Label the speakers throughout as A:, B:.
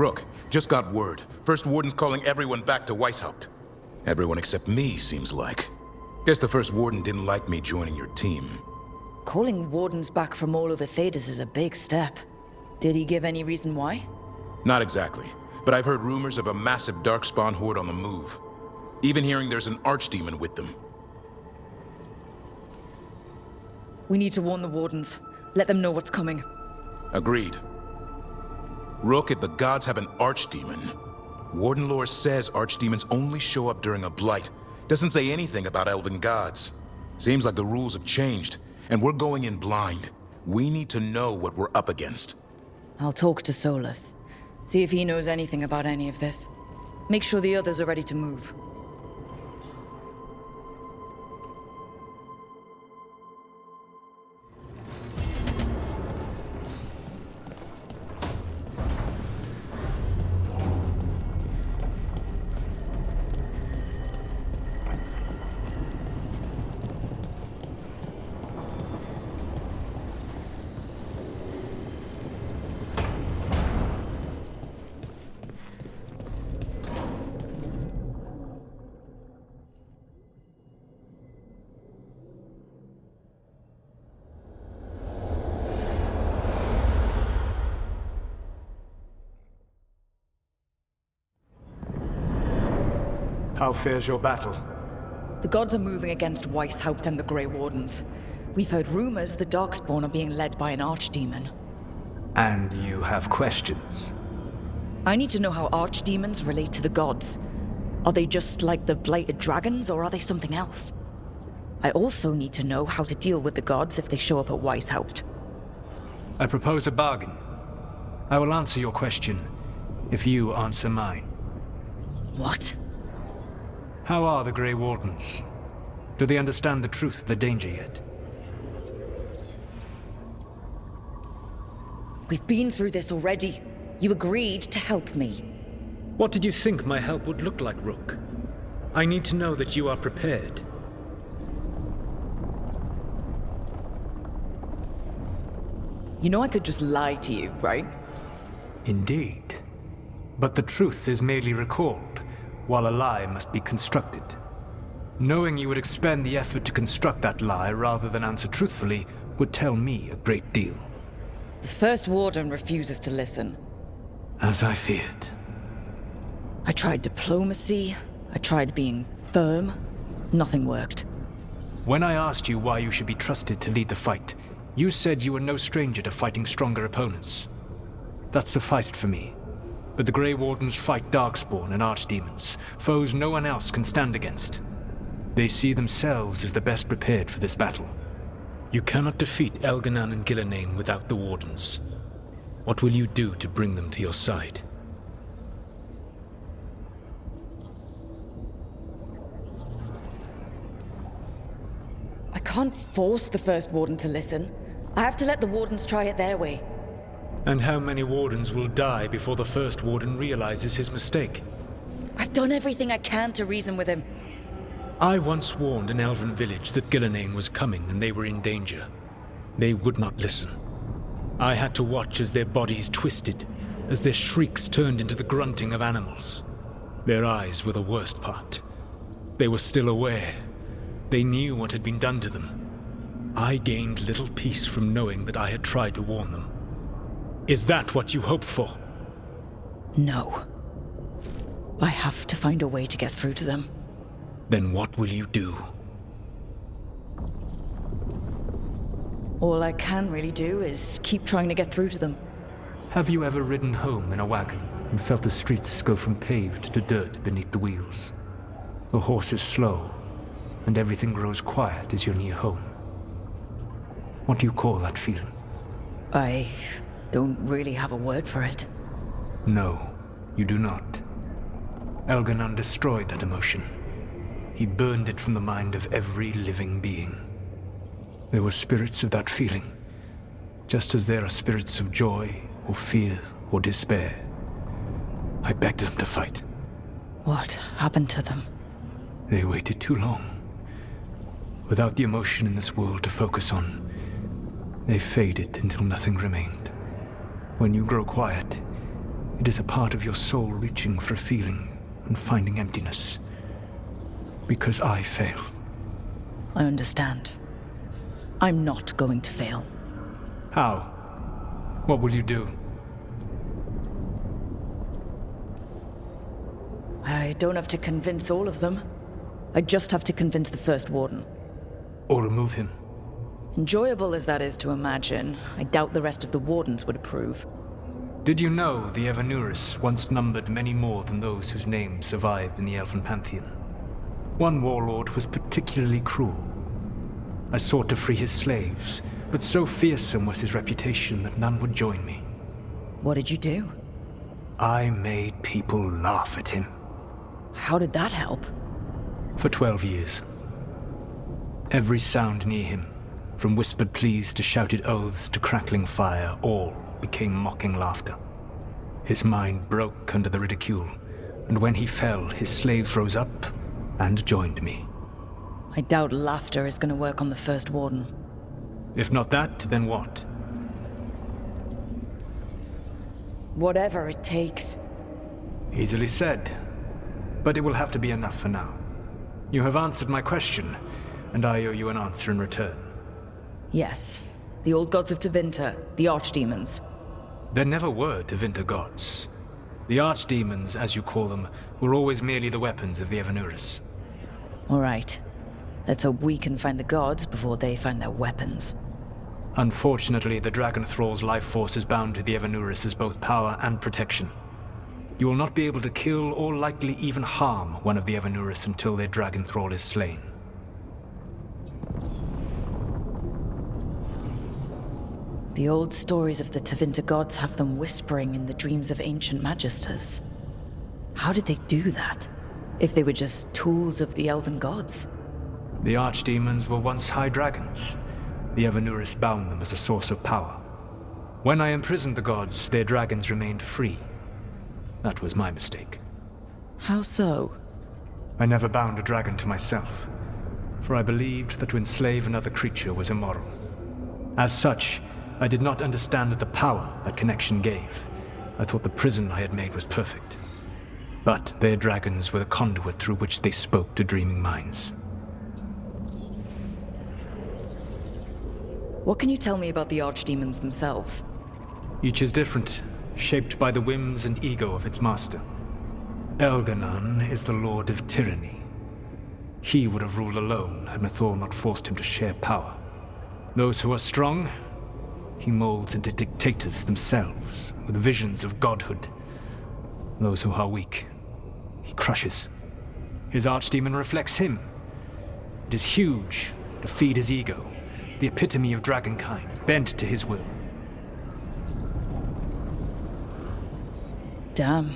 A: Rook, just got word. First Warden's calling everyone back to Weishaupt. Everyone except me, seems like. Guess the First Warden didn't like me joining your team.
B: Calling Wardens back from all over Thedas is a big step. Did he give any reason why?
A: Not exactly, but I've heard rumors of a massive Darkspawn horde on the move. Even hearing there's an Archdemon with them.
B: We need to warn the Wardens. Let them know what's coming.
A: Agreed. Rook, if the gods have an Archdemon, Warden lore says Archdemons only show up during a blight. Doesn't say anything about elven gods. Seems like the rules have changed, and we're going in blind. We need to know what we're up against.
B: I'll talk to Solus. See if he knows anything about any of this. Make sure the others are ready to move.
C: How fares your battle?
B: The gods are moving against Weishaupt and the Grey Wardens. We've heard rumors the Darkspawn are being led by an Archdemon.
C: And you have questions?
B: I need to know how Archdemons relate to the gods. Are they just like the Blighted Dragons, or are they something else? I also need to know how to deal with the gods if they show up at Weishaupt.
C: I propose a bargain. I will answer your question if you answer mine.
B: What?
C: How are the Grey Wardens? Do they understand the truth of the danger yet?
B: We've been through this already. You agreed to help me.
C: What did you think my help would look like, Rook? I need to know that you are prepared.
B: You know I could just lie to you, right?
C: Indeed. But the truth is merely recalled, while a lie must be constructed. Knowing you would expend the effort to construct that lie rather than answer truthfully would tell me a great deal.
B: The First Warden refuses to listen.
C: As I feared.
B: I tried diplomacy, I tried being firm. Nothing worked.
C: When I asked you why you should be trusted to lead the fight, you said you were no stranger to fighting stronger opponents. That sufficed for me. But the Grey Wardens fight Darkspawn and Archdemons, foes no one else can stand against. They see themselves as the best prepared for this battle. You cannot defeat Elganan and Gillenane without the Wardens. What will you do to bring them to your side?
B: I can't force the First Warden to listen. I have to let the Wardens try it their way.
C: And how many Wardens will die before the First Warden realizes his mistake?
B: I've done everything I can to reason with him.
C: I once warned an elven village that Gillenane was coming and they were in danger. They would not listen. I had to watch as their bodies twisted, as their shrieks turned into the grunting of animals. Their eyes were the worst part. They were still aware. They knew what had been done to them. I gained little peace from knowing that I had tried to warn them. Is that what you hoped for?
B: No. I have to find a way to get through to them.
C: Then what will you do?
B: All I can really do is keep trying to get through to them.
C: Have you ever ridden home in a wagon and felt the streets go from paved to dirt beneath the wheels? The horse is slow, and everything grows quiet as you're near home. What do you call that feeling?
B: I don't really have a word for it.
C: No, you do not. Elganan destroyed that emotion. He burned it from the mind of every living being. There were spirits of that feeling, just as there are spirits of joy, or fear, or despair. I begged them to fight.
B: What happened to them?
C: They waited too long. Without the emotion in this world to focus on, they faded until nothing remained. When you grow quiet, It is a part of your soul reaching for a feeling and finding emptiness. Because I fail.
B: I understand. I'm not going to fail.
C: How? What will you do?
B: I don't have to convince all of them. I just have to convince the First Warden.
C: Or remove him?
B: Enjoyable as that is to imagine, I doubt the rest of the Wardens would approve.
C: Did you know the Evanurus once numbered many more than those whose names survive in the Elven Pantheon? One warlord was particularly cruel. I sought to free his slaves, but so fearsome was his reputation that none would join me.
B: What did you do?
C: I made people laugh at him.
B: How did that help?
C: For 12 years. Every sound near him, from whispered pleas to shouted oaths to crackling fire, all became mocking laughter. His mind broke under the ridicule, and when he fell, his slaves rose up and joined me.
B: I doubt laughter is going to work on the First Warden.
C: If not that, then what?
B: Whatever it takes.
C: Easily said, but it will have to be enough for now. You have answered my question, and I owe you an answer in return.
B: Yes. The old gods of Tevinter, the archdemons.
C: There never were Tevinter gods. The archdemons, as you call them, were always merely the weapons of the Evanurus.
B: All right. Let's hope we can find the gods before they find their weapons.
C: Unfortunately, the Dragon Thrall's life force is bound to the Evanurus as both power and protection. You will not be able to kill or likely even harm one of the Evanurus until their Dragon Thrall is slain.
B: The old stories of the Tevinter gods have them whispering in the dreams of ancient magisters. How did they do that, if they were just tools of the elven gods?
C: The archdemons were once high dragons. The Evanurus bound them as a source of power. When I imprisoned the gods, their dragons remained free. That was my mistake.
B: How so?
C: I never bound a dragon to myself, for I believed that to enslave another creature was immoral. As such, I did not understand the power that connection gave. I thought the prison I had made was perfect. But their dragons were the conduit through which they spoke to dreaming minds.
B: What can you tell me about the archdemons themselves?
C: Each is different, shaped by the whims and ego of its master. Elganon is the lord of tyranny. He would have ruled alone had Mathor not forced him to share power. Those who are strong, he molds into dictators themselves, with visions of godhood. Those who are weak, he crushes. His archdemon reflects him. It is huge, to feed his ego, the epitome of dragonkind, bent to his will.
B: Damn.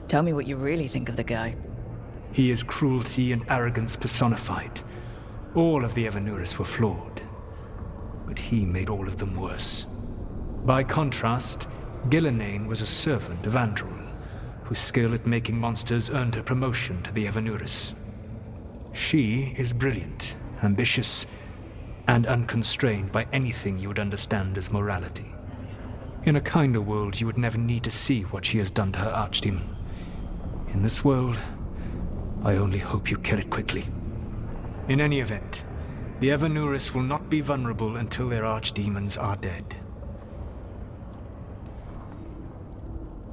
B: Tell me what you really think of the guy.
C: He is cruelty and arrogance personified. All of the Evanurus were flawed, but he made all of them worse. By contrast, Gillenane was a servant of Andrul, whose skill at making monsters earned her promotion to the Evanurus. She is brilliant, ambitious, and unconstrained by anything you would understand as morality. In a kinder world, you would never need to see what she has done to her archdemon. In this world, I only hope you kill it quickly. In any event, the Evanurus will not be vulnerable until their archdemons are dead.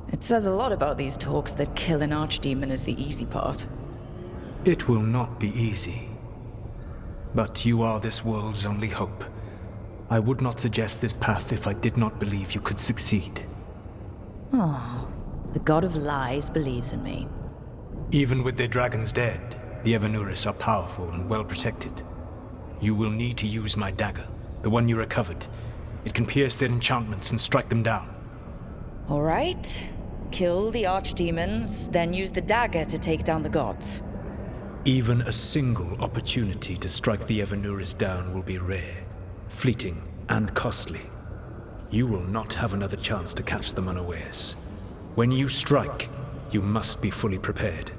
B: It says a lot about these talks that kill an archdemon is the easy part.
C: It will not be easy. But you are this world's only hope. I would not suggest this path if I did not believe you could succeed.
B: Oh, the god of lies believes in me.
C: Even with their dragons dead, the Evanurus are powerful and well protected. You will need to use my dagger, the one you recovered. It can pierce their enchantments and strike them down.
B: All right. Kill the archdemons, then use the dagger to take down the gods.
C: Even a single opportunity to strike the Evanurus down will be rare, fleeting, and costly. You will not have another chance to catch them unawares. When you strike, you must be fully prepared.